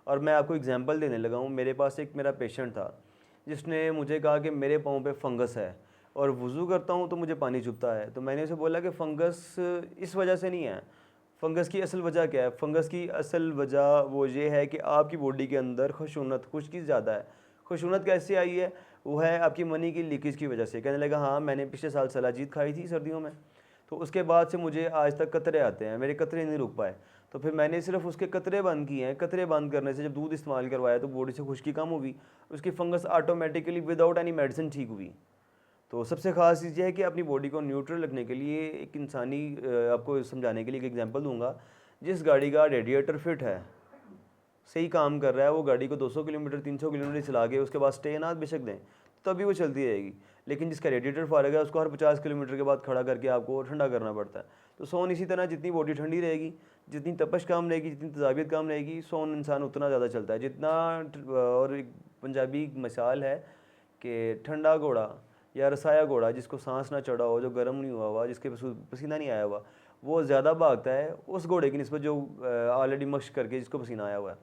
और मैं आपको एग्जांपल देने लगा हूँ। मेरे पास एक मेरा पेशेंट था जिसने मुझे कहा कि मेरे पाँव पे फंगस है और वज़ू करता हूँ तो मुझे पानी चुभता है। तो मैंने उसे बोला कि फ़ंगस इस वजह से नहीं है। फ़ंगस की असल वजह क्या है? फ़ंगस की असल वजह वो ये है कि आपकी बॉडी के अंदर ख़ुशूनत, खुश्की ज़्यादा है। ख़ुशूनत कैसे आई है? वो है आपकी मनी की लीकेज की वजह से। कहने लगा हाँ, मैंने पिछले साल सलाजीत खाई थी सर्दियों में, तो उसके बाद से मुझे आज तक कतरे आते हैं, मेरे कतरे नहीं रुक पाए। तो फिर मैंने सिर्फ उसके कतरे बंद किए हैं। कतरे बंद करने से जब दूध इस्तेमाल करवाया तो बॉडी से खुश्की कम हुई, उसकी fungus automatically without any medicine ठीक हुई। तो सबसे ख़ास चीज़ ये है कि अपनी बॉडी को न्यूट्रल रखने के लिए एक इंसानी आपको समझाने के लिए एक एग्जांपल दूंगा। जिस गाड़ी का रेडिएटर फिट है, सही काम कर रहा है, वो गाड़ी को 200 किलोमीटर 300 किलोमीटर चला के उसके बाद स्टे ना बेशक दें, तभी वो चलती रहेगी। लेकिन जिसका रेडिएटर फारग है उसको हर 50 किलोमीटर के बाद खड़ा करके आपको ठंडा करना पड़ता है। तो सोन इसी तरह, जितनी बॉडी ठंडी रहेगी, जितनी तपश कम रहेगी, जितनी तजाबियत कम रहेगी, सोन इंसान उतना ज़्यादा चलता है जितना। और एक पंजाबी मिसाल है कि ठंडा घोड़ा या रसाया घोड़ा जिसको सांस ना चढ़ा हो, जो गर्म नहीं हुआ हुआ, जिसके पसीना नहीं आया हुआ, वो ज़्यादा भागता है उस घोड़े की निस्बत जो ऑलरेडी मश्क करके जिसको पसीना आया हुआ है।